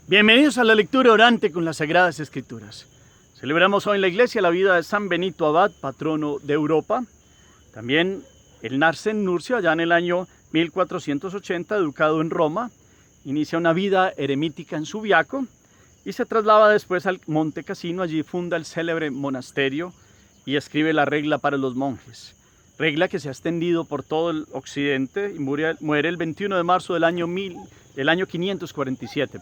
Bienvenidos a la lectura orante con las Sagradas Escrituras. Celebramos hoy en la iglesia la vida de San Benito Abad, patrono de Europa. También él nace en Nurcia, allá en el año 1480, educado en Roma. Inicia una vida eremítica en Subiaco y se traslada después al Monte Cassino. Allí funda el célebre monasterio y escribe la regla para los monjes. Regla que se ha extendido por todo el occidente y muere el 21 de marzo del año 547.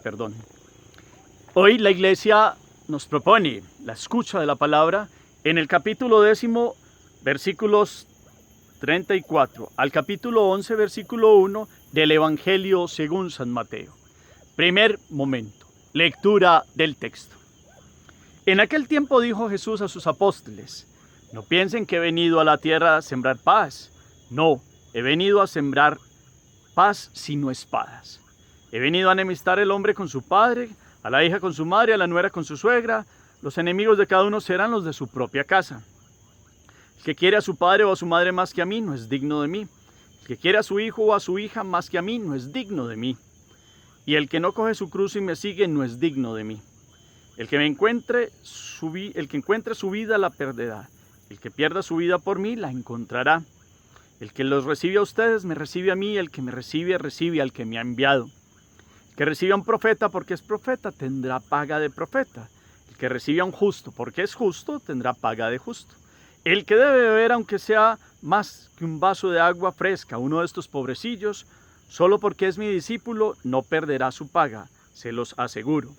Hoy la iglesia nos propone la escucha de la palabra en el capítulo 10, versículos 34 al capítulo 11, versículo 1 del Evangelio según San Mateo. Primer momento, lectura del texto. En aquel tiempo dijo Jesús a sus apóstoles: no piensen que he venido a la tierra a sembrar paz. No, he venido a sembrar paz sino espadas. He venido a enemistar el hombre con su padre, a la hija con su madre, a la nuera con su suegra. Los enemigos de cada uno serán los de su propia casa. El que quiere a su padre o a su madre más que a mí no es digno de mí. El que quiere a su hijo o a su hija más que a mí no es digno de mí. Y el que no coge su cruz y me sigue no es digno de mí. El que encuentre su vida la perderá. El que pierda su vida por mí la encontrará. El que los recibe a ustedes me recibe a mí. El que me recibe recibe al que me ha enviado. El que recibe a un profeta porque es profeta tendrá paga de profeta. El que recibe a un justo porque es justo tendrá paga de justo. El que debe beber, aunque sea más que un vaso de agua fresca, uno de estos pobrecillos, solo porque es mi discípulo, no perderá su paga, se los aseguro.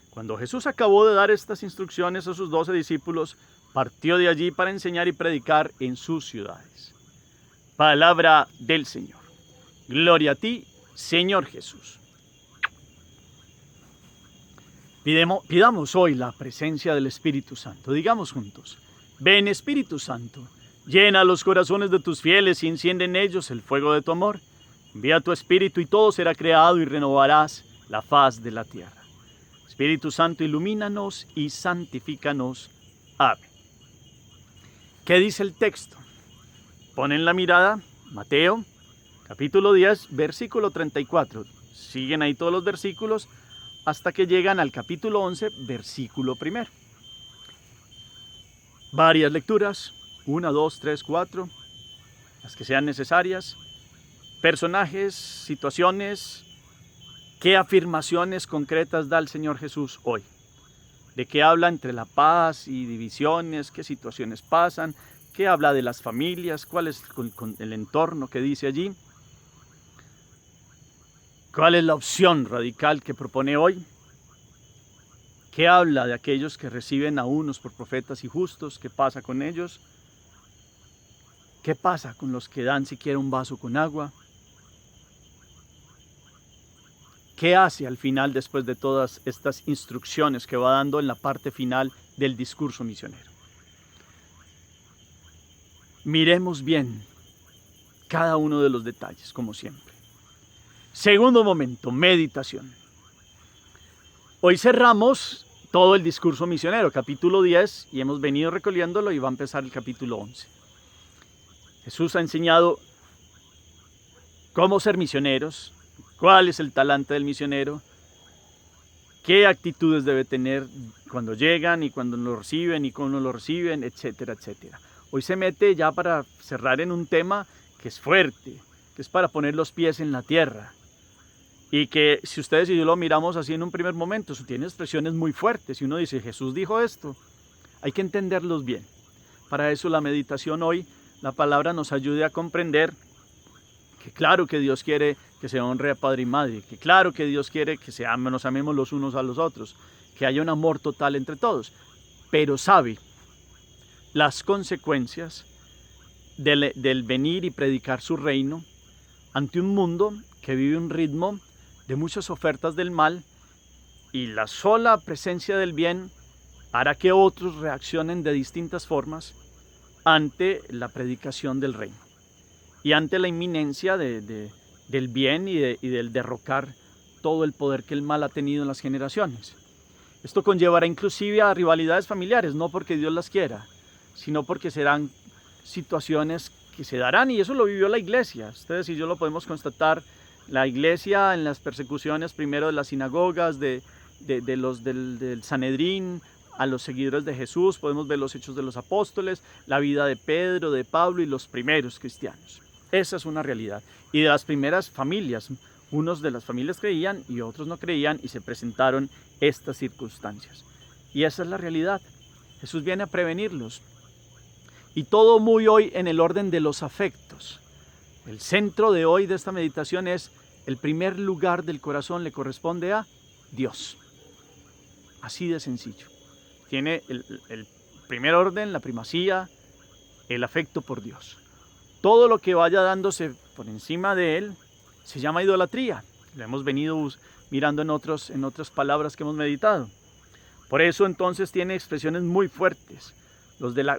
Cuando Jesús acabó de dar estas instrucciones a sus 12 discípulos, partió de allí para enseñar y predicar en sus ciudades. Palabra del Señor. Gloria a ti, Señor Jesús. Pidamos hoy la presencia del Espíritu Santo. Digamos juntos: ven, Espíritu Santo, llena los corazones de tus fieles y enciende en ellos el fuego de tu amor. Envía tu Espíritu y todo será creado y renovarás la faz de la tierra. Espíritu Santo, ilumínanos y santifícanos. Amén. ¿Qué dice el texto? Ponen la mirada, Mateo, capítulo 10, versículo 34. Siguen ahí todos los versículos hasta que llegan al capítulo 11, versículo 1. Varias lecturas, 1, 2, 3, 4, las que sean necesarias. Personajes, situaciones, ¿qué afirmaciones concretas da el Señor Jesús hoy? ¿De qué habla entre la paz y divisiones? ¿Qué situaciones pasan? ¿Qué habla de las familias? ¿Cuál es el entorno que dice allí? ¿Cuál es la opción radical que propone hoy? ¿Qué habla de aquellos que reciben a unos por profetas y justos? ¿Qué pasa con ellos? ¿Qué pasa con los que dan siquiera un vaso con agua? ¿Qué hace al final después de todas estas instrucciones que va dando en la parte final del discurso misionero? Miremos bien cada uno de los detalles, como siempre. Segundo momento, meditación. Hoy cerramos todo el discurso misionero, capítulo 10, y hemos venido recorriéndolo y va a empezar el capítulo 11. Jesús ha enseñado cómo ser misioneros, cuál es el talante del misionero, qué actitudes debe tener cuando llegan y cuando lo reciben y cómo lo reciben, etcétera, etcétera. Hoy se mete ya para cerrar en un tema que es fuerte, que es para poner los pies en la tierra. Y que si ustedes y yo lo miramos así en un primer momento, tiene expresiones muy fuertes. Si uno dice, Jesús dijo esto, hay que entenderlos bien. Para eso la meditación hoy, la palabra nos ayude a comprender que claro que Dios quiere que se honre a padre y madre, que claro que Dios quiere que nos amemos los unos a los otros, que haya un amor total entre todos, pero sabe las consecuencias del venir y predicar su reino ante un mundo que vive un ritmo de muchas ofertas del mal, y la sola presencia del bien hará que otros reaccionen de distintas formas ante la predicación del reino y ante la inminencia del bien y del derrocar todo el poder que el mal ha tenido en las generaciones. Esto conllevará inclusive a rivalidades familiares, no porque Dios las quiera, sino porque serán situaciones que se darán, y eso lo vivió la iglesia. Ustedes y yo lo podemos constatar. La iglesia en las persecuciones primero de las sinagogas, de del Sanedrín, a los seguidores de Jesús, podemos ver los hechos de los apóstoles, la vida de Pedro, de Pablo y los primeros cristianos. Esa es una realidad. Y de las primeras familias, unos de las familias creían y otros no creían y se presentaron estas circunstancias. Y esa es la realidad. Jesús viene a prevenirlos. Y todo muy hoy en el orden de los afectos. El centro de hoy de esta meditación es: el primer lugar del corazón le corresponde a Dios. Así de sencillo. Tiene el primer orden, la primacía, el afecto por Dios. Todo lo que vaya dándose por encima de él se llama idolatría. Lo hemos venido mirando en otras palabras que hemos meditado. Por eso entonces tiene expresiones muy fuertes.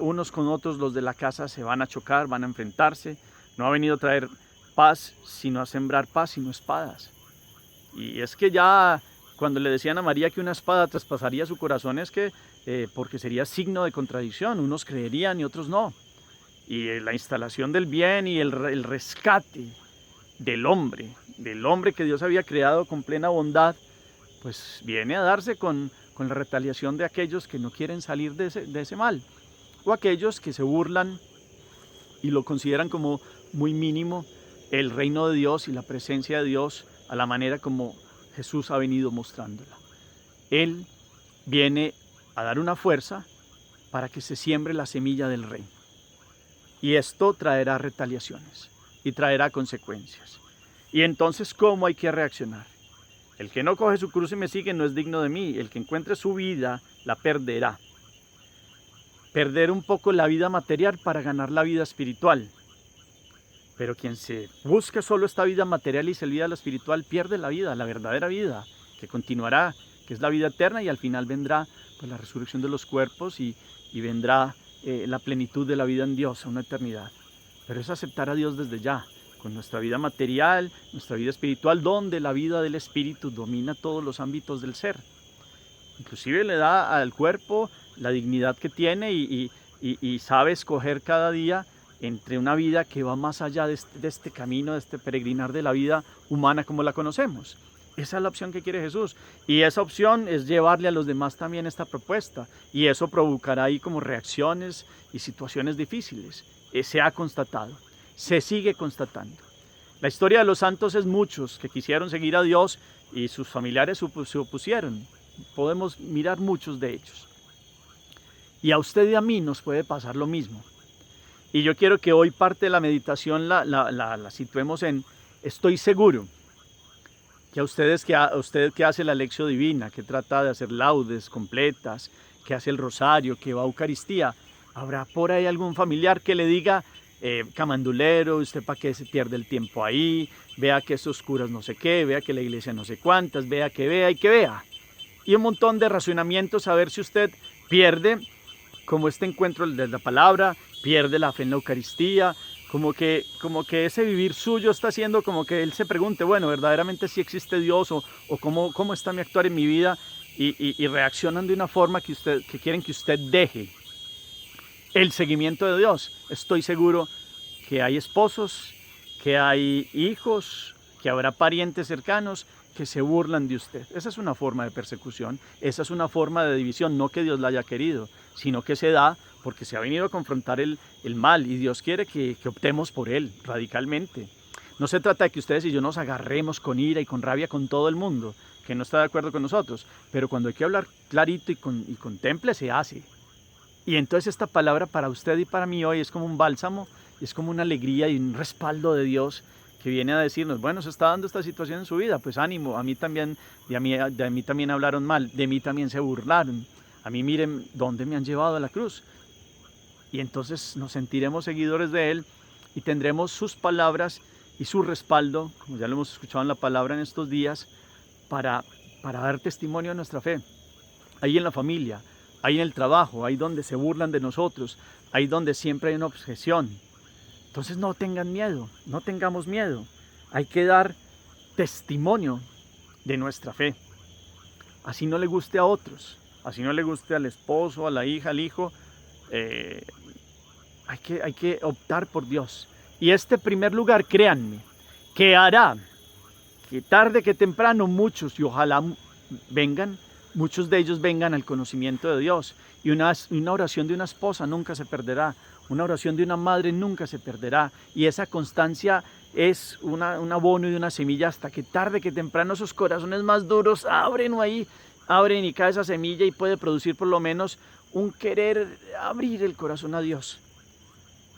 Unos con otros, los de la casa, se van a chocar, van a enfrentarse. No ha venido a traer paz, sino a sembrar paz, sino espadas. Y es que ya cuando le decían a María que una espada traspasaría su corazón, es que porque sería signo de contradicción. Unos creerían y otros no. Y la instalación del bien y el rescate del hombre que Dios había creado con plena bondad, pues viene a darse con la retaliación de aquellos que no quieren salir de ese mal, o aquellos que se burlan y lo consideran como muy mínimo el reino de Dios y la presencia de Dios a la manera como Jesús ha venido mostrándola. Él viene a dar una fuerza para que se siembre la semilla del reino. Y esto traerá retaliaciones y traerá consecuencias. Y entonces, ¿cómo hay que reaccionar? El que no coge su cruz y me sigue no es digno de mí. El que encuentre su vida la perderá. Perder un poco la vida material para ganar la vida espiritual. Pero quien se busca solo esta vida material y se olvida de la espiritual, pierde la vida, la verdadera vida, que continuará, que es la vida eterna, y al final vendrá pues la resurrección de los cuerpos y vendrá la plenitud de la vida en Dios, a una eternidad. Pero es aceptar a Dios desde ya, con nuestra vida material, nuestra vida espiritual, donde la vida del espíritu domina todos los ámbitos del ser. Inclusive le da al cuerpo la dignidad que tiene y sabe escoger cada día entre una vida que va más allá de este camino, de este peregrinar de la vida humana como la conocemos. Esa es la opción que quiere Jesús, y esa opción es llevarle a los demás también esta propuesta, y eso provocará ahí como reacciones y situaciones difíciles. Se ha constatado, se sigue constatando. La historia de los santos es muchos que quisieron seguir a Dios y sus familiares se opusieron. Podemos mirar muchos de ellos. Y a usted y a mí nos puede pasar lo mismo. Y yo quiero que hoy parte de la meditación la situemos en: estoy seguro que usted que hace la lección divina, que trata de hacer laudes completas, que hace el rosario, que va a Eucaristía, habrá por ahí algún familiar que le diga: camandulero, usted para qué se pierde el tiempo ahí, vea que esos curas no sé qué, vea que la iglesia no sé cuántas, vea que vea y que vea. Y un montón de razonamientos a ver si usted pierde como este encuentro de la palabra, pierde la fe en la Eucaristía, como que ese vivir suyo está haciendo como que él se pregunte: bueno, verdaderamente si existe Dios o cómo está mi actuar en mi vida, y reaccionan de una forma que quieren que usted deje el seguimiento de Dios. Estoy seguro que hay esposos, que hay hijos, que habrá parientes cercanos que se burlan de usted. Esa es una forma de persecución, esa es una forma de división, no que Dios la haya querido, sino que se da porque se ha venido a confrontar el mal, y Dios quiere que optemos por él radicalmente. No se trata de que ustedes y yo nos agarremos con ira y con rabia con todo el mundo que no está de acuerdo con nosotros, pero cuando hay que hablar clarito y con temple, se hace. Y entonces esta palabra para usted y para mí hoy es como un bálsamo, es como una alegría y un respaldo de Dios que viene a decirnos: bueno, se está dando esta situación en su vida, pues ánimo, a mí también, de mí también hablaron mal, de mí también se burlaron, a mí miren dónde me han llevado a la cruz. Y entonces nos sentiremos seguidores de Él y tendremos sus palabras y su respaldo, como ya lo hemos escuchado en la palabra en estos días, para dar testimonio de nuestra fe. Ahí en la familia, ahí en el trabajo, ahí donde se burlan de nosotros, ahí donde siempre hay una objeción. Entonces no tengan miedo, no tengamos miedo. Hay que dar testimonio de nuestra fe. Así no le guste a otros, así no le guste al esposo, a la hija, al hijo, hay que optar por Dios. Y este primer lugar, créanme, que hará que tarde que temprano muchos, y ojalá vengan, muchos de ellos vengan al conocimiento de Dios. Y una oración de una esposa nunca se perderá, una oración de una madre nunca se perderá. Y esa constancia es un abono y una semilla hasta que tarde que temprano esos corazones más duros abren y cae esa semilla y puede producir por lo menos un querer abrir el corazón a Dios.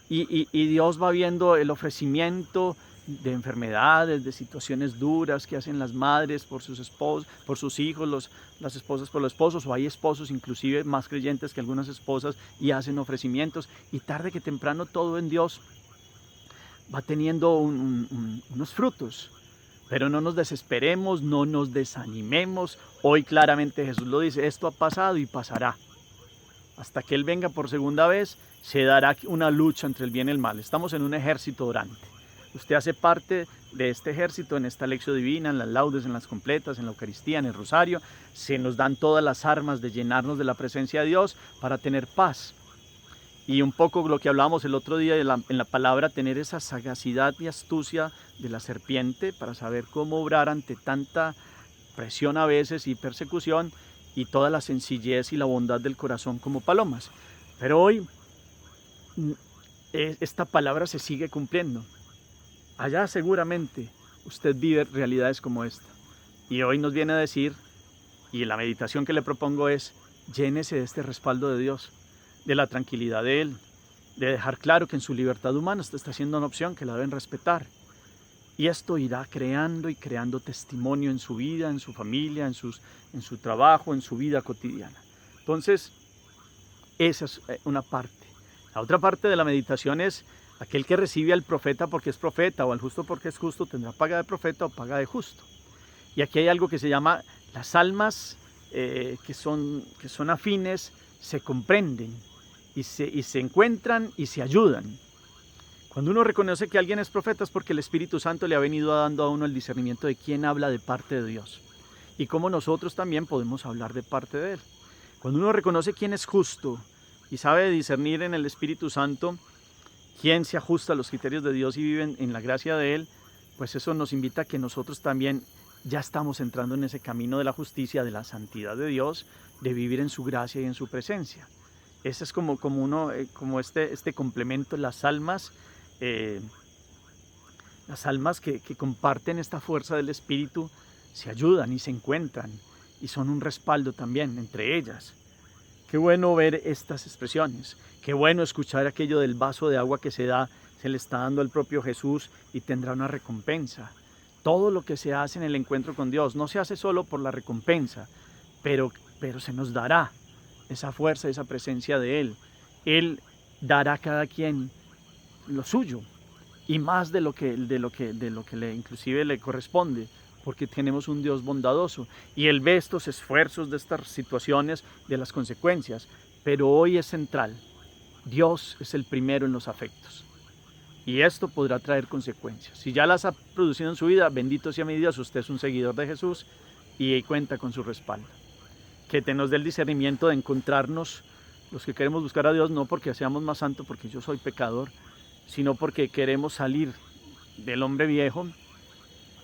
Y Dios va viendo el ofrecimiento de enfermedades, de situaciones duras que hacen las madres por sus esposos, por sus hijos, las esposas por los esposos, o hay esposos inclusive más creyentes que algunas esposas y hacen ofrecimientos, y tarde que temprano todo en Dios va teniendo unos frutos. Pero no nos desesperemos, no nos desanimemos. Hoy claramente Jesús lo dice, esto ha pasado y pasará. Hasta que Él venga por segunda vez, se dará una lucha entre el bien y el mal. Estamos en un ejército orante. Usted hace parte de este ejército en esta lección divina, en las laudes, en las completas, en la Eucaristía, en el rosario. Se nos dan todas las armas de llenarnos de la presencia de Dios para tener paz. Y un poco lo que hablábamos el otro día en la palabra, tener esa sagacidad y astucia de la serpiente para saber cómo obrar ante tanta presión a veces y persecución, y toda la sencillez y la bondad del corazón como palomas. Pero hoy esta palabra se sigue cumpliendo. Allá seguramente usted vive realidades como esta. Y hoy nos viene a decir, y la meditación que le propongo es, llénese de este respaldo de Dios, de la tranquilidad de Él, de dejar claro que en su libertad humana usted está haciendo una opción que la deben respetar. Y esto irá creando y creando testimonio en su vida, en su familia, en su trabajo, en su vida cotidiana. Entonces, esa es una parte. La otra parte de la meditación es aquel que recibe al profeta porque es profeta, o al justo porque es justo, tendrá paga de profeta o paga de justo. Y aquí hay algo que se llama las almas que son afines, se comprenden y se encuentran y se ayudan. Cuando uno reconoce que alguien es profeta es porque el Espíritu Santo le ha venido dando a uno el discernimiento de quién habla de parte de Dios y cómo nosotros también podemos hablar de parte de Él. Cuando uno reconoce quién es justo y sabe discernir en el Espíritu Santo quién se ajusta a los criterios de Dios y vive en la gracia de Él, pues eso nos invita a que nosotros también ya estamos entrando en ese camino de la justicia, de la santidad de Dios, de vivir en su gracia y en su presencia. Ese es como este complemento, las almas que comparten esta fuerza del Espíritu se ayudan y se encuentran y son un respaldo también entre ellas. Qué bueno ver estas expresiones, qué bueno escuchar aquello del vaso de agua que se le está dando al propio Jesús y tendrá una recompensa. Todo lo que se hace en el encuentro con Dios no se hace solo por la recompensa, pero se nos dará esa fuerza, esa presencia de Él. Él dará a cada quien lo suyo y más de lo que inclusive le corresponde, porque tenemos un Dios bondadoso y Él ve estos esfuerzos de estas situaciones, de las consecuencias, pero hoy es central. Dios es el primero en los afectos y esto podrá traer consecuencias. Si ya las ha producido en su vida, bendito sea mi Dios, usted es un seguidor de Jesús y cuenta con su respaldo. Que nos dé el discernimiento de encontrarnos los que queremos buscar a Dios, no porque seamos más santos, porque yo soy pecador, sino porque queremos salir del hombre viejo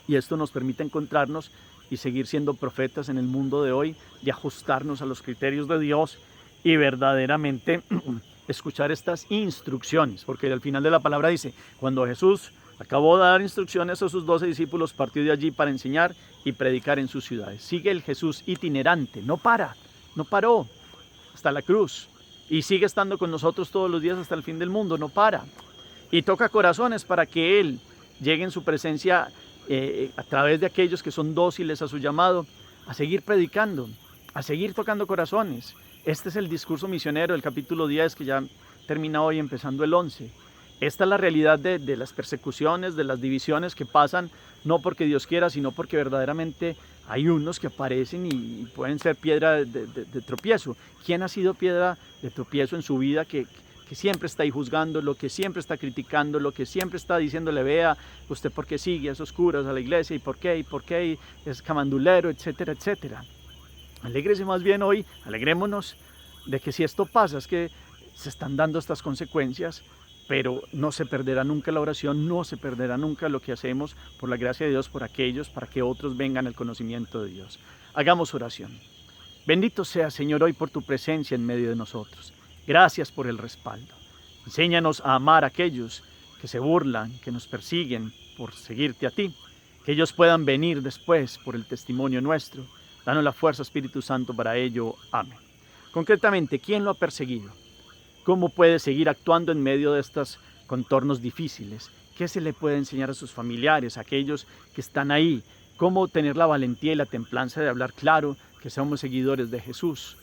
y esto nos permite encontrarnos y seguir siendo profetas en el mundo de hoy, de ajustarnos a los criterios de Dios y verdaderamente escuchar estas instrucciones, porque al final de la palabra dice, cuando Jesús acabó de dar instrucciones a sus 12 discípulos, partió de allí para enseñar y predicar en sus ciudades. Sigue el Jesús itinerante, no paró hasta la cruz y sigue estando con nosotros todos los días hasta el fin del mundo, no para. Y toca corazones para que Él llegue en su presencia a través de aquellos que son dóciles a su llamado, a seguir predicando, a seguir tocando corazones. Este es el discurso misionero del capítulo 10 que ya termina hoy empezando el 11. Esta es la realidad de las persecuciones, de las divisiones que pasan, no porque Dios quiera, sino porque verdaderamente hay unos que aparecen y pueden ser piedra de tropiezo. ¿Quién ha sido piedra de tropiezo en su vida que siempre está ahí juzgando, lo que siempre está criticando, lo que siempre está diciéndole, vea, usted por qué sigue a esos curas, a la iglesia, y por qué, es camandulero, etcétera, etcétera? Alégrese más bien hoy, alegrémonos de que si esto pasa es que se están dando estas consecuencias, pero no se perderá nunca la oración, no se perderá nunca lo que hacemos por la gracia de Dios, por aquellos, para que otros vengan al conocimiento de Dios. Hagamos oración. Bendito sea, Señor, hoy por tu presencia en medio de nosotros. Gracias por el respaldo. Enséñanos a amar a aquellos que se burlan, que nos persiguen por seguirte a ti. Que ellos puedan venir después por el testimonio nuestro. Danos la fuerza, Espíritu Santo, para ello. Amén. Concretamente, ¿quién lo ha perseguido? ¿Cómo puede seguir actuando en medio de estos contornos difíciles? ¿Qué se le puede enseñar a sus familiares, a aquellos que están ahí? ¿Cómo tener la valentía y la templanza de hablar claro que somos seguidores de Jesús?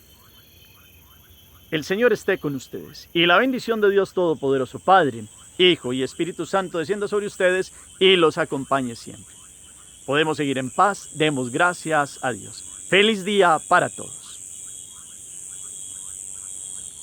El Señor esté con ustedes, y la bendición de Dios Todopoderoso, Padre, Hijo y Espíritu Santo, descienda sobre ustedes y los acompañe siempre. Podemos seguir en paz, demos gracias a Dios. Feliz día para todos.